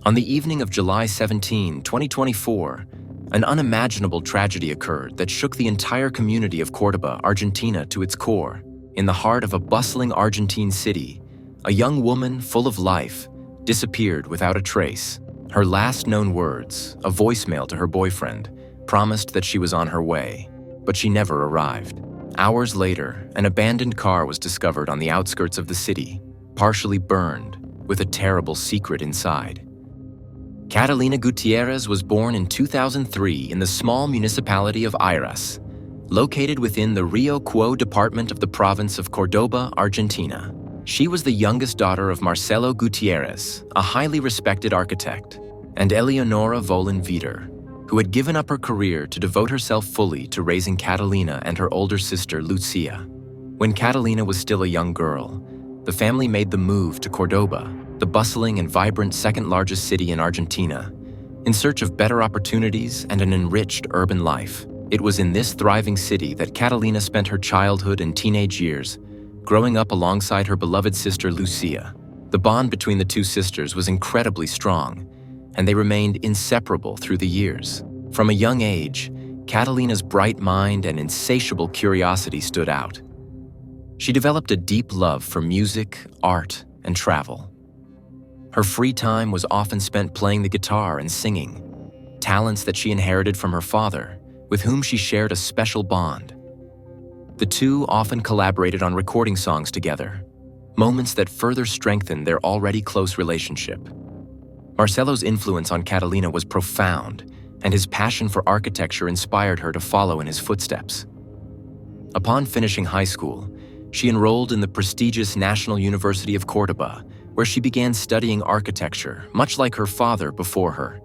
On the evening of July 17, 2024, an unimaginable tragedy occurred that shook the entire community of Córdoba, Argentina to its core. In the heart of a bustling Argentine city, a young woman full of life disappeared without a trace. Her last known words, a voicemail to her boyfriend, promised that she was on her way, but she never arrived. Hours later, an abandoned car was discovered on the outskirts of the city, partially burned, with a terrible secret inside. Catalina Gutierrez was born in 2003 in the small municipality of Iras, located within the Rio Cuo department of the province of Córdoba, Argentina. She was the youngest daughter of Marcelo Gutierrez, a highly respected architect, and Eleonora Volin Vider, who had given up her career to devote herself fully to raising Catalina and her older sister Lucia. When Catalina was still a young girl, the family made the move to Córdoba, the bustling and vibrant second-largest city in Argentina, in search of better opportunities and an enriched urban life. It was in this thriving city that Catalina spent her childhood and teenage years, growing up alongside her beloved sister Lucia. The bond between the two sisters was incredibly strong, and they remained inseparable through the years. From a young age, Catalina's bright mind and insatiable curiosity stood out. She developed a deep love for music, art, and travel. Her free time was often spent playing the guitar and singing, talents that she inherited from her father, with whom she shared a special bond. The two often collaborated on recording songs together, moments that further strengthened their already close relationship. Marcelo's influence on Catalina was profound, and his passion for architecture inspired her to follow in his footsteps. Upon finishing high school, she enrolled in the prestigious National University of Córdoba, where she began studying architecture, much like her father before her.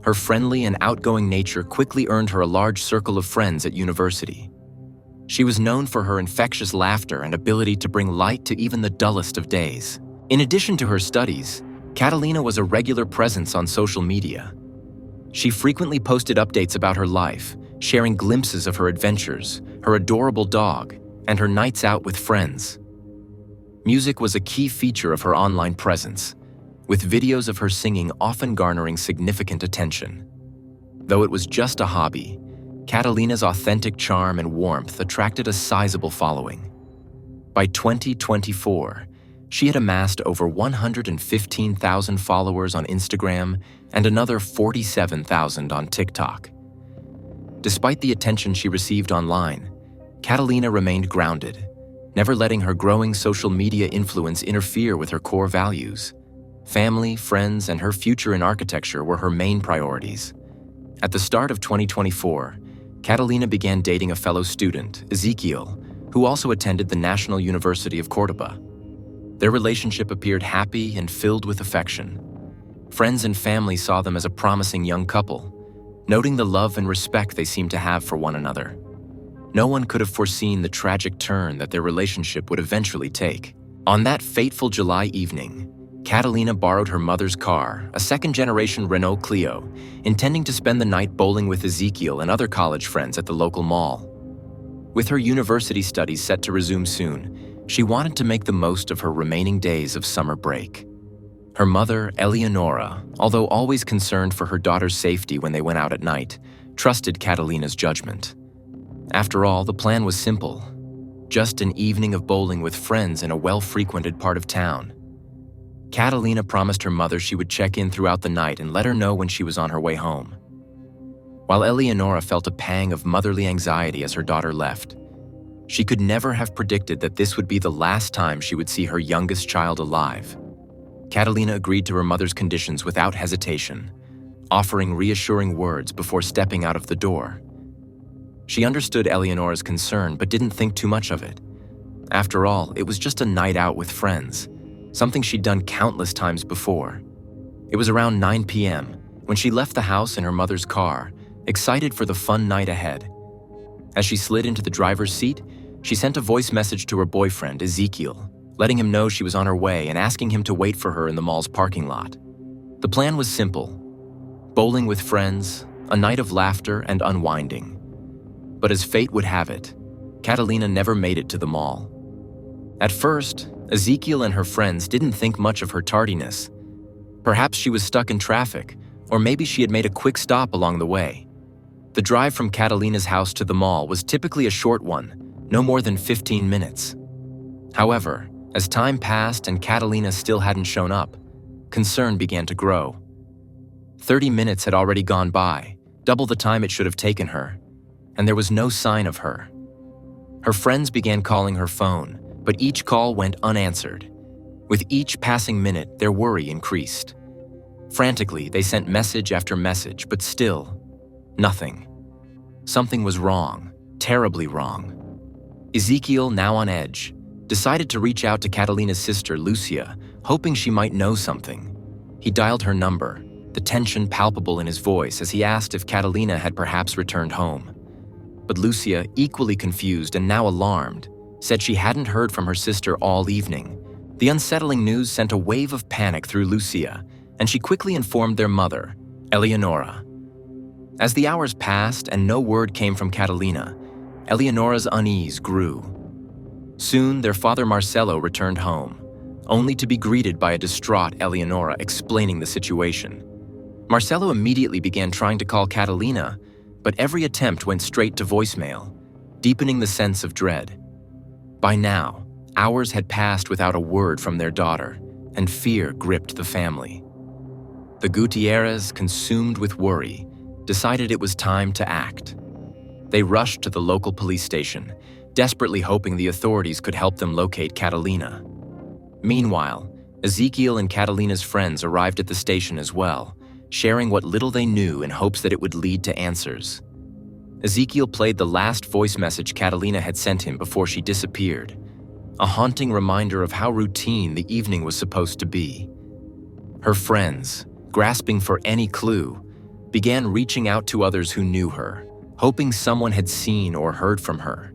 Her friendly and outgoing nature quickly earned her a large circle of friends at university. She was known for her infectious laughter and ability to bring light to even the dullest of days. In addition to her studies, Catalina was a regular presence on social media. She frequently posted updates about her life, sharing glimpses of her adventures, her adorable dog, and her nights out with friends. Music was a key feature of her online presence, with videos of her singing often garnering significant attention. Though it was just a hobby, Catalina's authentic charm and warmth attracted a sizable following. By 2024, she had amassed over 115,000 followers on Instagram and another 47,000 on TikTok. Despite the attention she received online, Catalina remained grounded, never letting her growing social media influence interfere with her core values. Family, friends, and her future in architecture were her main priorities. At the start of 2024, Catalina began dating a fellow student, Ezekiel, who also attended the National University of Córdoba. Their relationship appeared happy and filled with affection. Friends and family saw them as a promising young couple, noting the love and respect they seemed to have for one another. No one could have foreseen the tragic turn that their relationship would eventually take. On that fateful July evening, Catalina borrowed her mother's car, a second-generation Renault Clio, intending to spend the night bowling with Ezekiel and other college friends at the local mall. With her university studies set to resume soon, she wanted to make the most of her remaining days of summer break. Her mother, Eleonora, although always concerned for her daughter's safety when they went out at night, trusted Catalina's judgment. After all, the plan was simple: just an evening of bowling with friends in a well-frequented part of town. Catalina promised her mother she would check in throughout the night and let her know when she was on her way home. While Eleonora felt a pang of motherly anxiety as her daughter left, she could never have predicted that this would be the last time she would see her youngest child alive. Catalina agreed to her mother's conditions without hesitation, offering reassuring words before stepping out of the door. She understood Eleonora's concern but didn't think too much of it. After all, it was just a night out with friends, something she'd done countless times before. It was around 9 p.m. when she left the house in her mother's car, excited for the fun night ahead. As she slid into the driver's seat, she sent a voice message to her boyfriend, Ezekiel, letting him know she was on her way and asking him to wait for her in the mall's parking lot. The plan was simple: bowling with friends, a night of laughter and unwinding. But as fate would have it, Catalina never made it to the mall. At first, Ezekiel and her friends didn't think much of her tardiness, Perhaps she was stuck in traffic, or maybe she had made a quick stop along the way. The drive from Catalina's house to the mall was typically a short one, no more than 15 minutes. However, as time passed and Catalina still hadn't shown up, concern began to grow. 30 minutes had already gone by, double the time it should have taken her, and there was no sign of her. Her friends began calling her phone, but each call went unanswered. With each passing minute, their worry increased. Frantically, they sent message after message, but still, nothing. Something was wrong, terribly wrong. Ezekiel, now on edge, decided to reach out to Catalina's sister, Lucia, hoping she might know something. He dialed her number, the tension palpable in his voice as he asked if Catalina had perhaps returned home. But Lucia, equally confused and now alarmed, said she hadn't heard from her sister all evening. The unsettling news sent a wave of panic through Lucia, and she quickly informed their mother, Eleonora. As the hours passed and no word came from Catalina, Eleonora's unease grew. Soon, their father Marcelo returned home, only to be greeted by a distraught Eleonora explaining the situation. Marcelo immediately began trying to call Catalina, but every attempt went straight to voicemail, deepening the sense of dread. By now, hours had passed without a word from their daughter, and fear gripped the family. The Gutierrez, consumed with worry, decided it was time to act. They rushed to the local police station, desperately hoping the authorities could help them locate Catalina. Meanwhile, Ezekiel and Catalina's friends arrived at the station as well, sharing what little they knew in hopes that it would lead to answers. Ezekiel played the last voice message Catalina had sent him before she disappeared, a haunting reminder of how routine the evening was supposed to be. Her friends, grasping for any clue, began reaching out to others who knew her, hoping someone had seen or heard from her.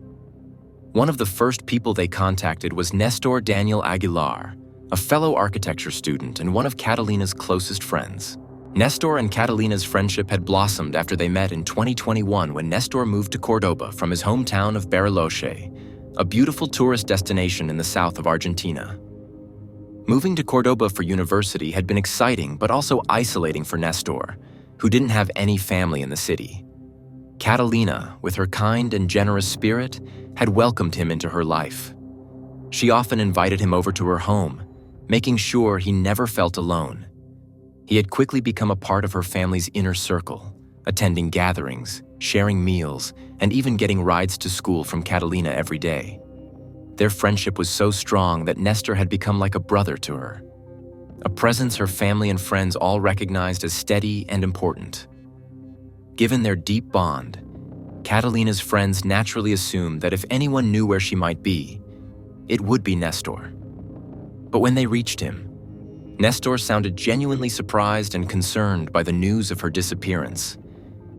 One of the first people they contacted was Nestor Daniel Aguilar, a fellow architecture student and one of Catalina's closest friends. Nestor and Catalina's friendship had blossomed after they met in 2021 when Nestor moved to Cordoba from his hometown of Bariloche, a beautiful tourist destination in the south of Argentina. Moving to Cordoba for university had been exciting but also isolating for Nestor, who didn't have any family in the city. Catalina, with her kind and generous spirit, had welcomed him into her life. She often invited him over to her home, making sure he never felt alone. He had quickly become a part of her family's inner circle, attending gatherings, sharing meals, and even getting rides to school from Catalina every day. Their friendship was so strong that Nestor had become like a brother to her, a presence her family and friends all recognized as steady and important. Given their deep bond, Catalina's friends naturally assumed that if anyone knew where she might be, it would be Nestor. But when they reached him, Nestor sounded genuinely surprised and concerned by the news of her disappearance.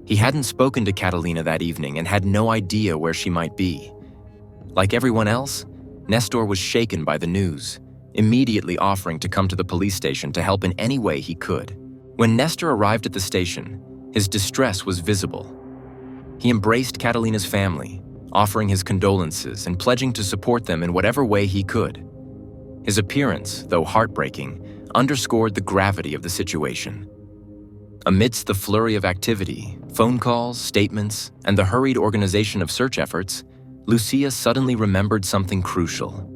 He hadn't spoken to Catalina that evening and had no idea where she might be. Like everyone else, Nestor was shaken by the news, immediately offering to come to the police station to help in any way he could. When Nestor arrived at the station, his distress was visible. He embraced Catalina's family, offering his condolences and pledging to support them in whatever way he could. His appearance, though heartbreaking, underscored the gravity of the situation. Amidst the flurry of activity, phone calls, statements, and the hurried organization of search efforts, Lucia suddenly remembered something crucial.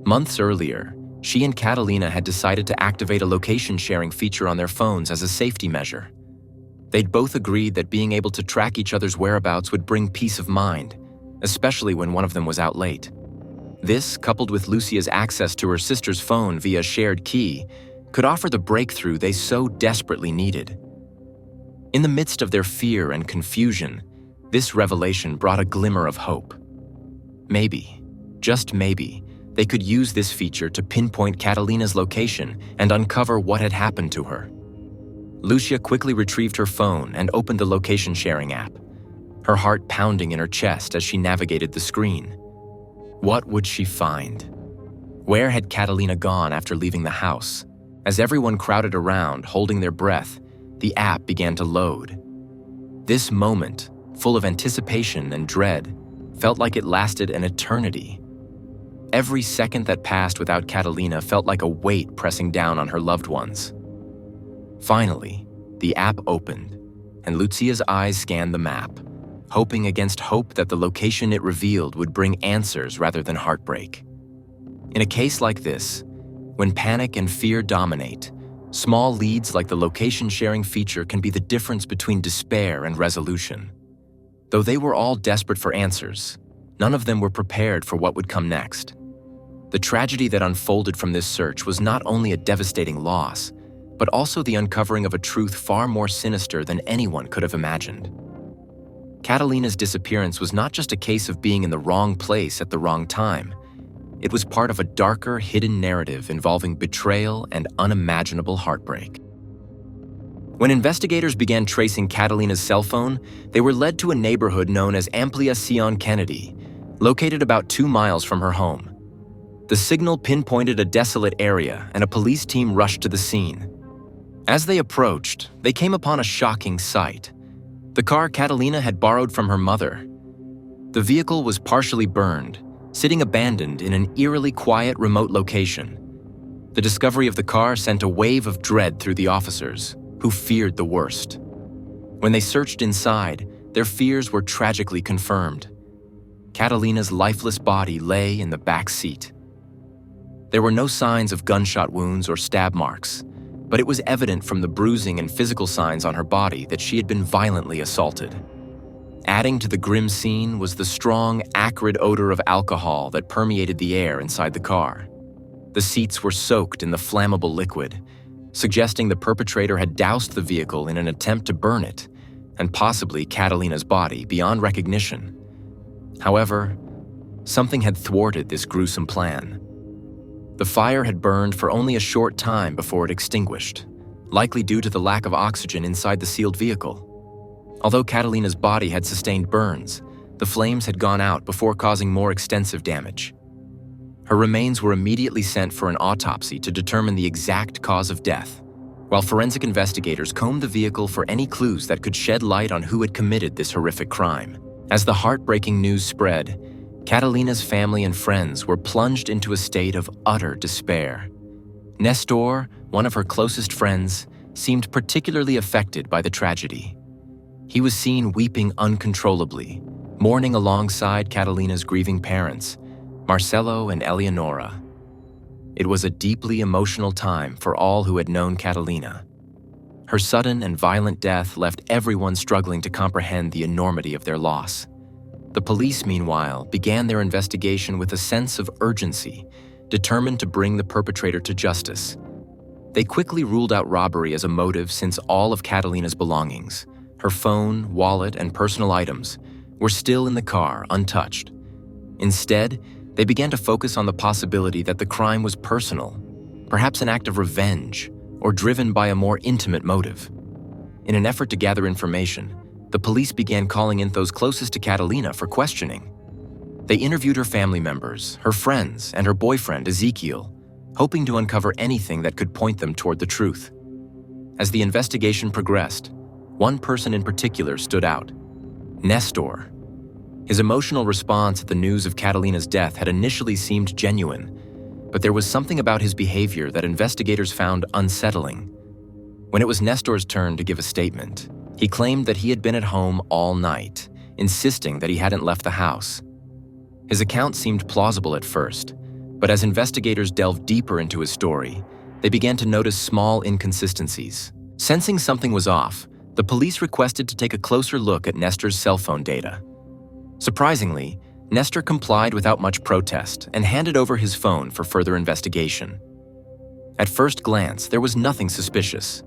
Months earlier, she and Catalina had decided to activate a location-sharing feature on their phones as a safety measure. They'd both agreed that being able to track each other's whereabouts would bring peace of mind, especially when one of them was out late. This, coupled with Lucia's access to her sister's phone via shared key, could offer the breakthrough they so desperately needed. In the midst of their fear and confusion, this revelation brought a glimmer of hope. Maybe, just maybe, they could use this feature to pinpoint Catalina's location and uncover what had happened to her. Lucia quickly retrieved her phone and opened the location-sharing app, her heart pounding in her chest as she navigated the screen. What would she find? Where had Catalina gone after leaving the house? As everyone crowded around, holding their breath, the app began to load. This moment, full of anticipation and dread, felt like it lasted an eternity. Every second that passed without Catalina felt like a weight pressing down on her loved ones. Finally, the app opened, and Lucia's eyes scanned the map, hoping against hope that the location it revealed would bring answers rather than heartbreak. In a case like this, when panic and fear dominate, small leads like the location-sharing feature can be the difference between despair and resolution. Though they were all desperate for answers, none of them were prepared for what would come next. The tragedy that unfolded from this search was not only a devastating loss, but also the uncovering of a truth far more sinister than anyone could have imagined. Catalina's disappearance was not just a case of being in the wrong place at the wrong time. It was part of a darker, hidden narrative involving betrayal and unimaginable heartbreak. When investigators began tracing Catalina's cell phone, they were led to a neighborhood known as Ampliación Kennedy, located about 2 miles from her home. The signal pinpointed a desolate area, and a police team rushed to the scene. As they approached, they came upon a shocking sight. The car Catalina had borrowed from her mother. The vehicle was partially burned, sitting abandoned in an eerily quiet remote location. The discovery of the car sent a wave of dread through the officers, who feared the worst. When they searched inside, their fears were tragically confirmed. Catalina's lifeless body lay in the back seat. There were no signs of gunshot wounds or stab marks, but it was evident from the bruising and physical signs on her body that she had been violently assaulted. Adding to the grim scene was the strong, acrid odor of alcohol that permeated the air inside the car. The seats were soaked in the flammable liquid, suggesting the perpetrator had doused the vehicle in an attempt to burn it, and possibly Catalina's body beyond recognition. However, something had thwarted this gruesome plan. The fire had burned for only a short time before it extinguished, likely due to the lack of oxygen inside the sealed vehicle. Although Catalina's body had sustained burns, the flames had gone out before causing more extensive damage. Her remains were immediately sent for an autopsy to determine the exact cause of death, while forensic investigators combed the vehicle for any clues that could shed light on who had committed this horrific crime. As the heartbreaking news spread, Catalina's family and friends were plunged into a state of utter despair. Nestor, one of her closest friends, seemed particularly affected by the tragedy. He was seen weeping uncontrollably, mourning alongside Catalina's grieving parents, Marcelo and Eleonora. It was a deeply emotional time for all who had known Catalina. Her sudden and violent death left everyone struggling to comprehend the enormity of their loss. The police, meanwhile, began their investigation with a sense of urgency, determined to bring the perpetrator to justice. They quickly ruled out robbery as a motive since all of Catalina's belongings, her phone, wallet, and personal items, were still in the car, untouched. Instead, they began to focus on the possibility that the crime was personal, perhaps an act of revenge, or driven by a more intimate motive. In an effort to gather information, the police began calling in those closest to Catalina for questioning. They interviewed her family members, her friends, and her boyfriend, Ezekiel, hoping to uncover anything that could point them toward the truth. As the investigation progressed, one person in particular stood out: Nestor. His emotional response at the news of Catalina's death had initially seemed genuine, but there was something about his behavior that investigators found unsettling. When it was Nestor's turn to give a statement, he claimed that he had been at home all night, insisting that he hadn't left the house. His account seemed plausible at first, but as investigators delved deeper into his story, they began to notice small inconsistencies. Sensing something was off, the police requested to take a closer look at Nestor's cell phone data. Surprisingly, Nestor complied without much protest and handed over his phone for further investigation. At first glance, there was nothing suspicious.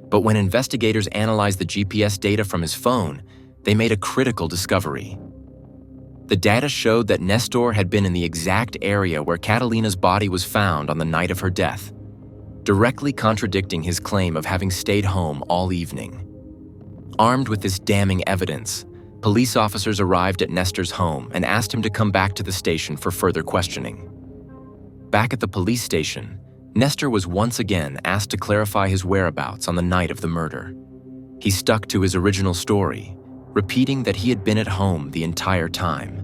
But when investigators analyzed the GPS data from his phone, they made a critical discovery. The data showed that Nestor had been in the exact area where Catalina's body was found on the night of her death, directly contradicting his claim of having stayed home all evening. Armed with this damning evidence, police officers arrived at Nestor's home and asked him to come back to the station for further questioning. Back at the police station, Nestor was once again asked to clarify his whereabouts on the night of the murder. He stuck to his original story, repeating that he had been at home the entire time.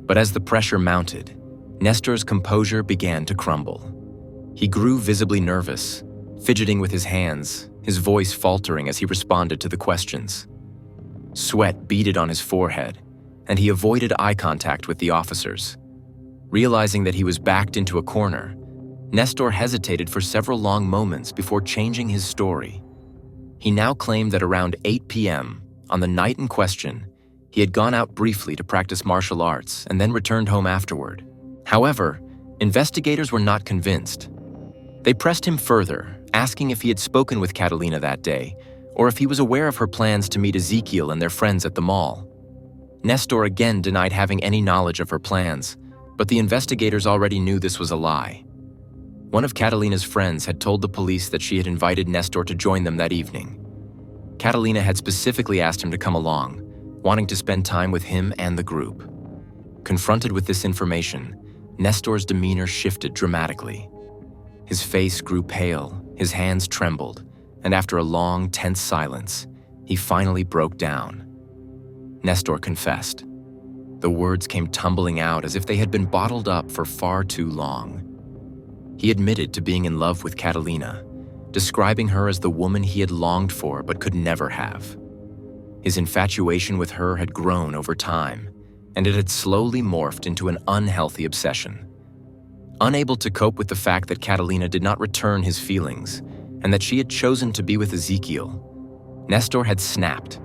But as the pressure mounted, Nestor's composure began to crumble. He grew visibly nervous, fidgeting with his hands, his voice faltering as he responded to the questions. Sweat beaded on his forehead, and he avoided eye contact with the officers. Realizing that he was backed into a corner, Nestor hesitated for several long moments before changing his story. He now claimed that around 8 p.m., on the night in question, he had gone out briefly to practice martial arts and then returned home afterward. However, investigators were not convinced. They pressed him further, asking if he had spoken with Catalina that day, or if he was aware of her plans to meet Ezekiel and their friends at the mall. Nestor again denied having any knowledge of her plans, but the investigators already knew this was a lie. One of Catalina's friends had told the police that she had invited Nestor to join them that evening. Catalina had specifically asked him to come along, wanting to spend time with him and the group. Confronted with this information, Nestor's demeanor shifted dramatically. His face grew pale, his hands trembled, and after a long, tense silence, he finally broke down. Nestor confessed. The words came tumbling out as if they had been bottled up for far too long. He admitted to being in love with Catalina, describing her as the woman he had longed for but could never have. His infatuation with her had grown over time, and it had slowly morphed into an unhealthy obsession. Unable to cope with the fact that Catalina did not return his feelings and that she had chosen to be with Ezekiel, Nestor had snapped.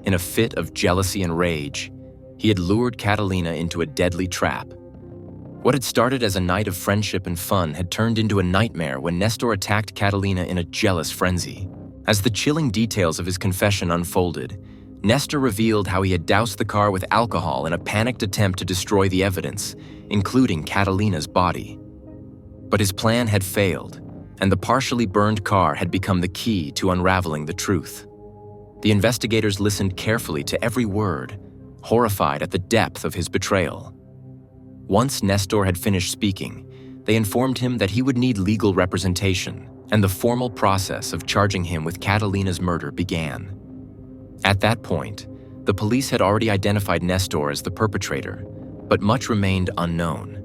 In a fit of jealousy and rage, he had lured Catalina into a deadly trap. What had started as a night of friendship and fun had turned into a nightmare when Nestor attacked Catalina in a jealous frenzy. As the chilling details of his confession unfolded, Nestor revealed how he had doused the car with alcohol in a panicked attempt to destroy the evidence, including Catalina's body. But his plan had failed, and the partially burned car had become the key to unraveling the truth. The investigators listened carefully to every word, horrified at the depth of his betrayal. Once Nestor had finished speaking, they informed him that he would need legal representation, and the formal process of charging him with Catalina's murder began. At that point, the police had already identified Nestor as the perpetrator, but much remained unknown.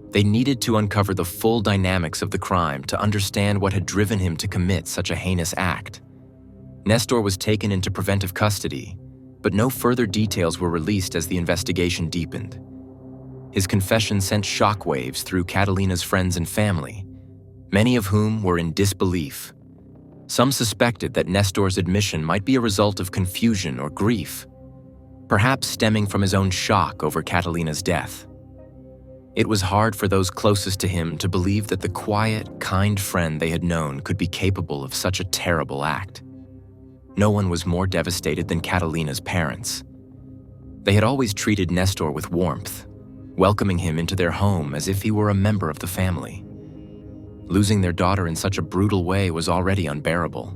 They needed to uncover the full dynamics of the crime to understand what had driven him to commit such a heinous act. Nestor was taken into preventive custody, but no further details were released as the investigation deepened. His confession sent shockwaves through Catalina's friends and family, many of whom were in disbelief. Some suspected that Nestor's admission might be a result of confusion or grief, perhaps stemming from his own shock over Catalina's death. It was hard for those closest to him to believe that the quiet, kind friend they had known could be capable of such a terrible act. No one was more devastated than Catalina's parents. They had always treated Nestor with warmth, welcoming him into their home as if he were a member of the family. Losing their daughter in such a brutal way was already unbearable.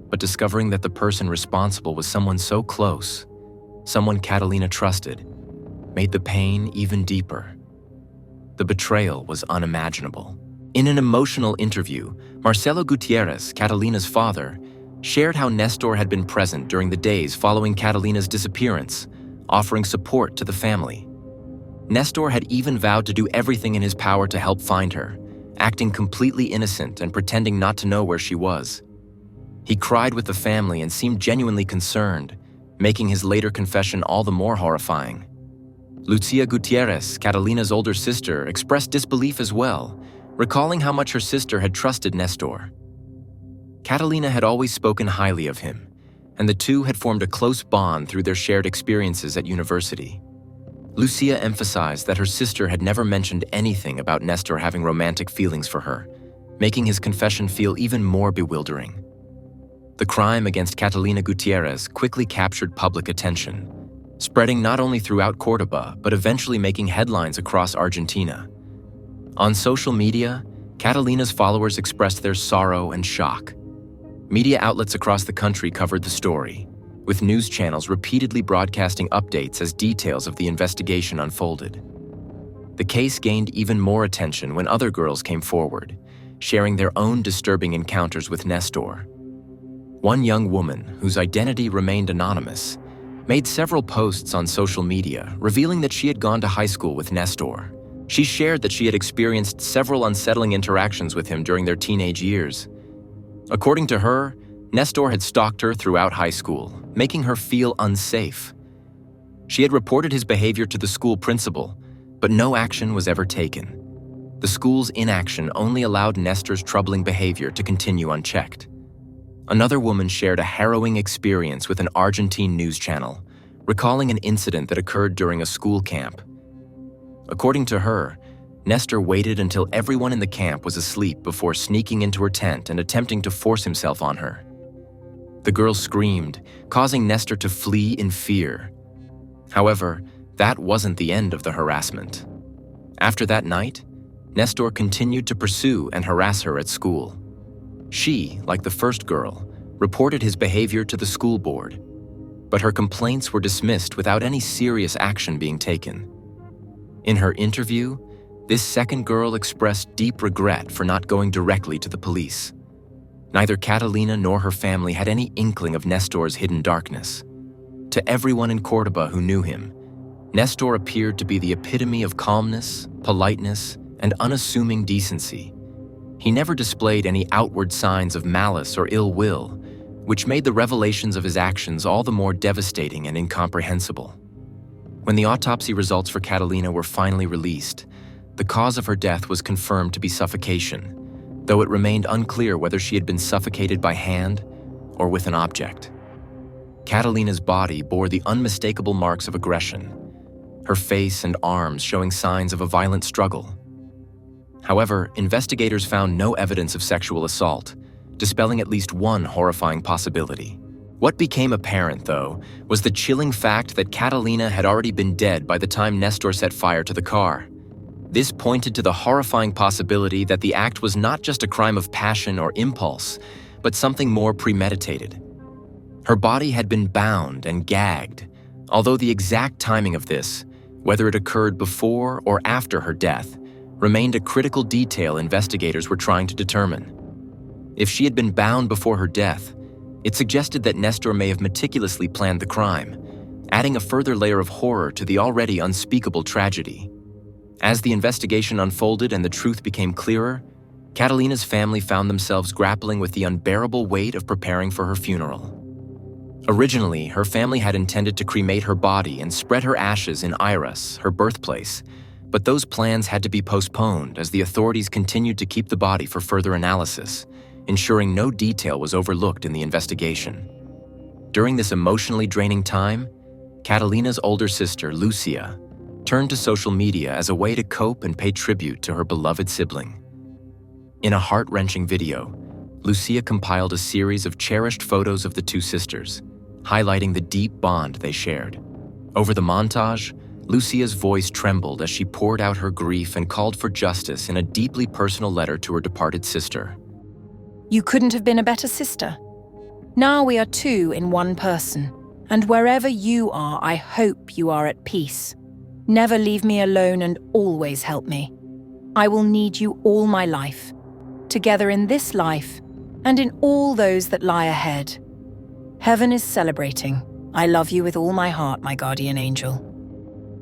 But discovering that the person responsible was someone so close, someone Catalina trusted, made the pain even deeper. The betrayal was unimaginable. In an emotional interview, Marcelo Gutierrez, Catalina's father, shared how Nestor had been present during the days following Catalina's disappearance, offering support to the family. Nestor had even vowed to do everything in his power to help find her, acting completely innocent and pretending not to know where she was. He cried with the family and seemed genuinely concerned, making his later confession all the more horrifying. Lucia Gutierrez, Catalina's older sister, expressed disbelief as well, recalling how much her sister had trusted Nestor. Catalina had always spoken highly of him, and the two had formed a close bond through their shared experiences at university. Lucia emphasized that her sister had never mentioned anything about Nestor having romantic feelings for her, making his confession feel even more bewildering. The crime against Catalina Gutierrez quickly captured public attention, spreading not only throughout Córdoba, but eventually making headlines across Argentina. On social media, Catalina's followers expressed their sorrow and shock. Media outlets across the country covered the story, with news channels repeatedly broadcasting updates as details of the investigation unfolded. The case gained even more attention when other girls came forward, sharing their own disturbing encounters with Nestor. One young woman, whose identity remained anonymous, made several posts on social media revealing that she had gone to high school with Nestor. She shared that she had experienced several unsettling interactions with him during their teenage years. According to her, Nestor had stalked her throughout high school, making her feel unsafe. She had reported his behavior to the school principal, but no action was ever taken. The school's inaction only allowed Nestor's troubling behavior to continue unchecked. Another woman shared a harrowing experience with an Argentine news channel, recalling an incident that occurred during a school camp. According to her, Nestor waited until everyone in the camp was asleep before sneaking into her tent and attempting to force himself on her. The girl screamed, causing Nestor to flee in fear. However, that wasn't the end of the harassment. After that night, Nestor continued to pursue and harass her at school. She, like the first girl, reported his behavior to the school board, but her complaints were dismissed without any serious action being taken. In her interview, this second girl expressed deep regret for not going directly to the police. Neither Catalina nor her family had any inkling of Nestor's hidden darkness. To everyone in Córdoba who knew him, Nestor appeared to be the epitome of calmness, politeness, and unassuming decency. He never displayed any outward signs of malice or ill will, which made the revelations of his actions all the more devastating and incomprehensible. When the autopsy results for Catalina were finally released, the cause of her death was confirmed to be suffocation, though it remained unclear whether she had been suffocated by hand or with an object. Catalina's body bore the unmistakable marks of aggression, her face and arms showing signs of a violent struggle. However, investigators found no evidence of sexual assault, dispelling at least one horrifying possibility. What became apparent, though, was the chilling fact that Catalina had already been dead by the time Nestor set fire to the car. This pointed to the horrifying possibility that the act was not just a crime of passion or impulse, but something more premeditated. Her body had been bound and gagged, although the exact timing of this, whether it occurred before or after her death, remained a critical detail investigators were trying to determine. If she had been bound before her death, it suggested that Nestor may have meticulously planned the crime, adding a further layer of horror to the already unspeakable tragedy. As the investigation unfolded and the truth became clearer, Catalina's family found themselves grappling with the unbearable weight of preparing for her funeral. Originally, her family had intended to cremate her body and spread her ashes in Iras, her birthplace, but those plans had to be postponed as the authorities continued to keep the body for further analysis, ensuring no detail was overlooked in the investigation. During this emotionally draining time, Catalina's older sister, Lucia, turned to social media as a way to cope and pay tribute to her beloved sibling. In a heart-wrenching video, Lucia compiled a series of cherished photos of the two sisters, highlighting the deep bond they shared. Over the montage, Lucia's voice trembled as she poured out her grief and called for justice in a deeply personal letter to her departed sister. You couldn't have been a better sister. Now we are two in one person, and wherever you are, I hope you are at peace. Never leave me alone and always help me. I will need you all my life, together in this life and in all those that lie ahead. Heaven is celebrating. I love you with all my heart, my guardian angel.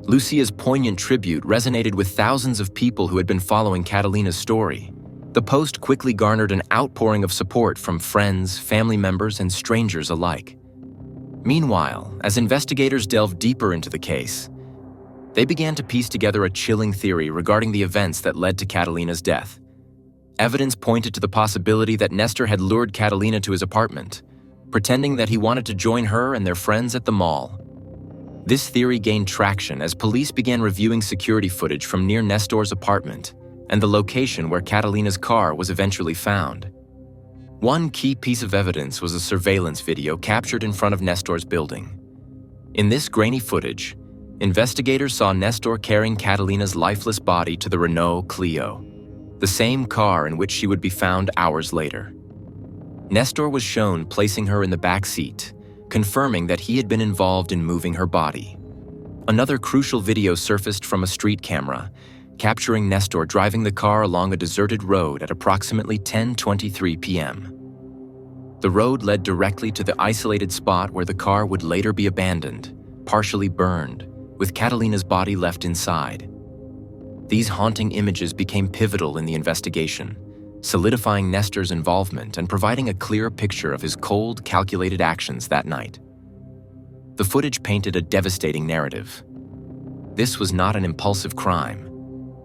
Lucia's poignant tribute resonated with thousands of people who had been following Catalina's story. The post quickly garnered an outpouring of support from friends, family members, and strangers alike. Meanwhile, as investigators delved deeper into the case, they began to piece together a chilling theory regarding the events that led to Catalina's death. Evidence pointed to the possibility that Nestor had lured Catalina to his apartment, pretending that he wanted to join her and their friends at the mall. This theory gained traction as police began reviewing security footage from near Nestor's apartment and the location where Catalina's car was eventually found. One key piece of evidence was a surveillance video captured in front of Nestor's building. In this grainy footage, investigators saw Nestor carrying Catalina's lifeless body to the Renault Clio, the same car in which she would be found hours later. Nestor was shown placing her in the back seat, confirming that he had been involved in moving her body. Another crucial video surfaced from a street camera, capturing Nestor driving the car along a deserted road at approximately 10:23 p.m. The road led directly to the isolated spot where the car would later be abandoned, partially burned, with Catalina's body left inside. These haunting images became pivotal in the investigation, solidifying Nestor's involvement and providing a clear picture of his cold, calculated actions that night. The footage painted a devastating narrative. This was not an impulsive crime,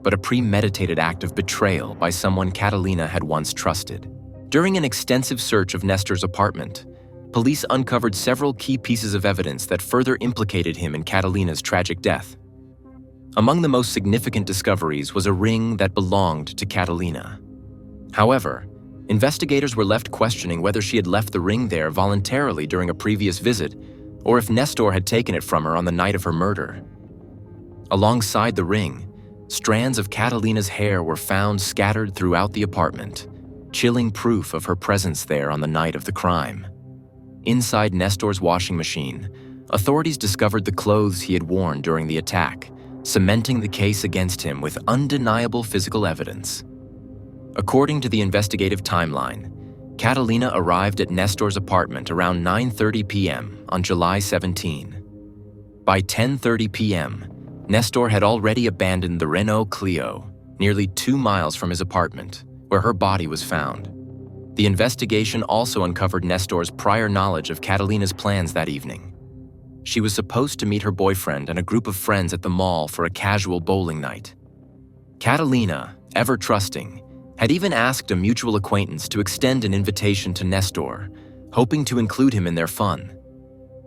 but a premeditated act of betrayal by someone Catalina had once trusted. During an extensive search of Nestor's apartment, police uncovered several key pieces of evidence that further implicated him in Catalina's tragic death. Among the most significant discoveries was a ring that belonged to Catalina. However, investigators were left questioning whether she had left the ring there voluntarily during a previous visit, or if Nestor had taken it from her on the night of her murder. Alongside the ring, strands of Catalina's hair were found scattered throughout the apartment, chilling proof of her presence there on the night of the crime. Inside Nestor's washing machine, authorities discovered the clothes he had worn during the attack, cementing the case against him with undeniable physical evidence. According to the investigative timeline, Catalina arrived at Nestor's apartment around 9:30 p.m. on July 17. By 10:30 p.m., Nestor had already abandoned the Renault Clio, nearly 2 miles from his apartment, where her body was found. The investigation also uncovered Nestor's prior knowledge of Catalina's plans that evening. She was supposed to meet her boyfriend and a group of friends at the mall for a casual bowling night. Catalina, ever trusting, had even asked a mutual acquaintance to extend an invitation to Nestor, hoping to include him in their fun.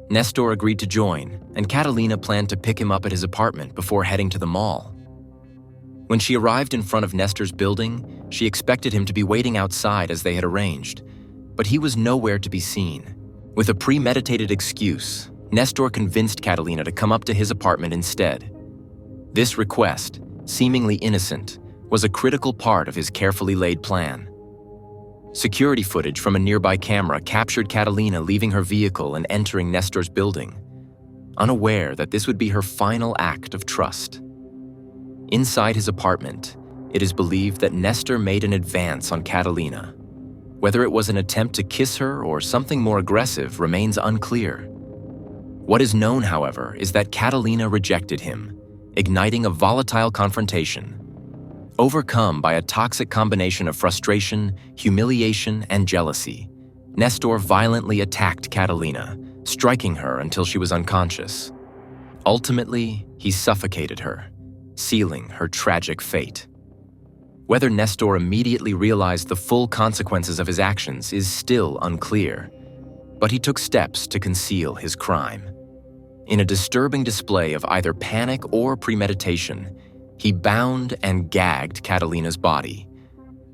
Nestor agreed to join, and Catalina planned to pick him up at his apartment before heading to the mall. When she arrived in front of Nestor's building, she expected him to be waiting outside as they had arranged, but he was nowhere to be seen. With a premeditated excuse, Nestor convinced Catalina to come up to his apartment instead. This request, seemingly innocent, was a critical part of his carefully laid plan. Security footage from a nearby camera captured Catalina leaving her vehicle and entering Nestor's building, unaware that this would be her final act of trust. Inside his apartment, it is believed that Nestor made an advance on Catalina. Whether it was an attempt to kiss her or something more aggressive remains unclear. What is known, however, is that Catalina rejected him, igniting a volatile confrontation. Overcome by a toxic combination of frustration, humiliation, and jealousy, Nestor violently attacked Catalina, striking her until she was unconscious. Ultimately, he suffocated her, sealing her tragic fate. Whether Nestor immediately realized the full consequences of his actions is still unclear, but he took steps to conceal his crime. In a disturbing display of either panic or premeditation, he bound and gagged Catalina's body,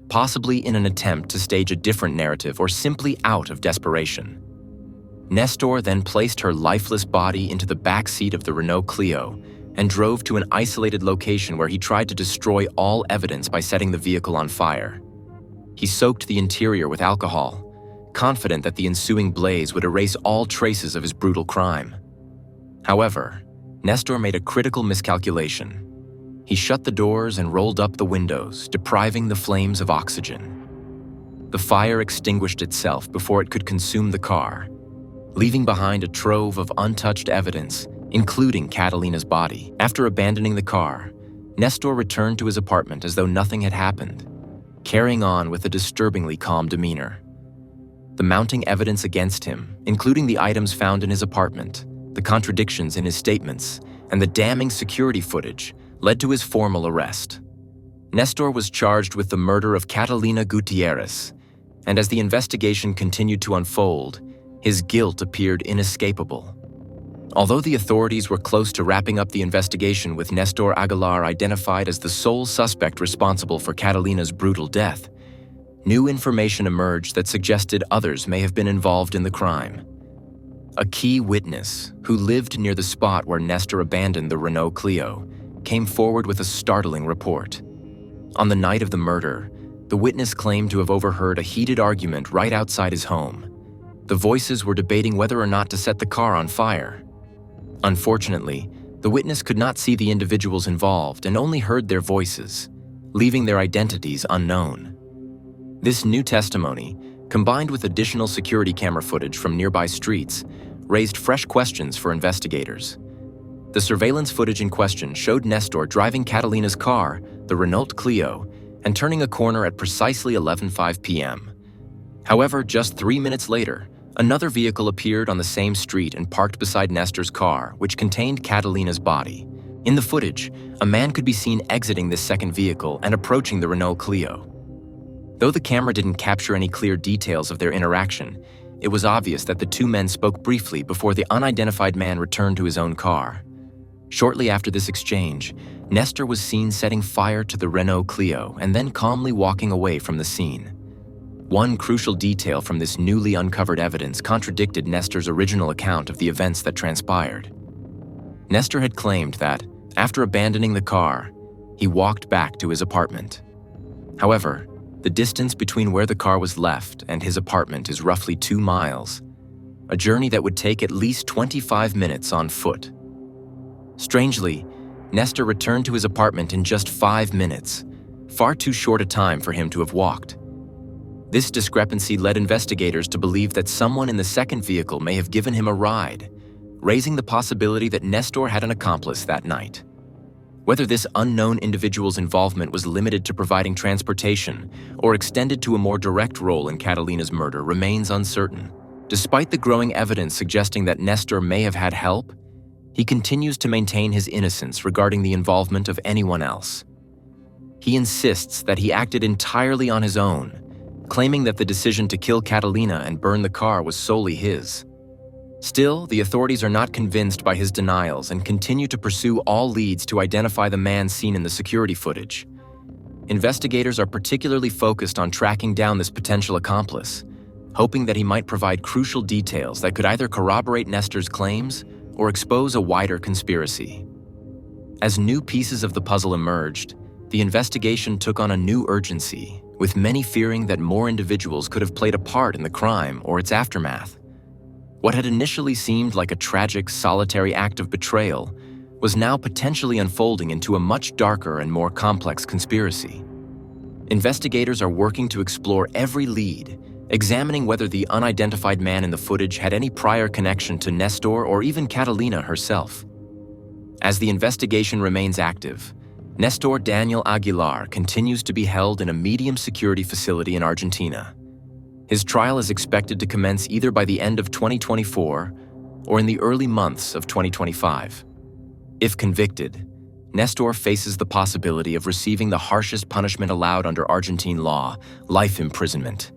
possibly in an attempt to stage a different narrative or simply out of desperation. Nestor then placed her lifeless body into the back seat of the Renault Clio and drove to an isolated location where he tried to destroy all evidence by setting the vehicle on fire. He soaked the interior with alcohol, confident that the ensuing blaze would erase all traces of his brutal crime. However, Nestor made a critical miscalculation. He shut the doors and rolled up the windows, depriving the flames of oxygen. The fire extinguished itself before it could consume the car, leaving behind a trove of untouched evidence, including Catalina's body. After abandoning the car, Nestor returned to his apartment as though nothing had happened, carrying on with a disturbingly calm demeanor. The mounting evidence against him, including the items found in his apartment, the contradictions in his statements, and the damning security footage, led to his formal arrest. Nestor was charged with the murder of Catalina Gutierrez, and as the investigation continued to unfold, his guilt appeared inescapable. Although the authorities were close to wrapping up the investigation with Nestor Aguilar identified as the sole suspect responsible for Catalina's brutal death, new information emerged that suggested others may have been involved in the crime. A key witness, who lived near the spot where Nestor abandoned the Renault Clio, came forward with a startling report. On the night of the murder, the witness claimed to have overheard a heated argument right outside his home. The voices were debating whether or not to set the car on fire. Unfortunately, the witness could not see the individuals involved and only heard their voices, leaving their identities unknown. This new testimony, combined with additional security camera footage from nearby streets, raised fresh questions for investigators. The surveillance footage in question showed Nestor driving Catalina's car, the Renault Clio, and turning a corner at precisely 11:05 p.m. However, just 3 minutes later, another vehicle appeared on the same street and parked beside Nestor's car, which contained Catalina's body. In the footage, a man could be seen exiting this second vehicle and approaching the Renault Clio. Though the camera didn't capture any clear details of their interaction, it was obvious that the two men spoke briefly before the unidentified man returned to his own car. Shortly after this exchange, Nestor was seen setting fire to the Renault Clio and then calmly walking away from the scene. One crucial detail from this newly uncovered evidence contradicted Nestor's original account of the events that transpired. Nestor had claimed that, after abandoning the car, he walked back to his apartment. However, the distance between where the car was left and his apartment is roughly 2 miles, a journey that would take at least 25 minutes on foot. Strangely, Nestor returned to his apartment in just 5 minutes, far too short a time for him to have walked. This discrepancy led investigators to believe that someone in the second vehicle may have given him a ride, raising the possibility that Nestor had an accomplice that night. Whether this unknown individual's involvement was limited to providing transportation or extended to a more direct role in Catalina's murder remains uncertain. Despite the growing evidence suggesting that Nestor may have had help, he continues to maintain his innocence regarding the involvement of anyone else. He insists that he acted entirely on his own, claiming that the decision to kill Catalina and burn the car was solely his. Still, the authorities are not convinced by his denials and continue to pursue all leads to identify the man seen in the security footage. Investigators are particularly focused on tracking down this potential accomplice, hoping that he might provide crucial details that could either corroborate Nestor's claims or expose a wider conspiracy. As new pieces of the puzzle emerged, the investigation took on a new urgency, with many fearing that more individuals could have played a part in the crime or its aftermath. What had initially seemed like a tragic, solitary act of betrayal was now potentially unfolding into a much darker and more complex conspiracy. Investigators are working to explore every lead, examining whether the unidentified man in the footage had any prior connection to Nestor or even Catalina herself. As the investigation remains active, Nestor Daniel Aguilar continues to be held in a medium security facility in Argentina. His trial is expected to commence either by the end of 2024 or in the early months of 2025. If convicted, Nestor faces the possibility of receiving the harshest punishment allowed under Argentine law, life imprisonment.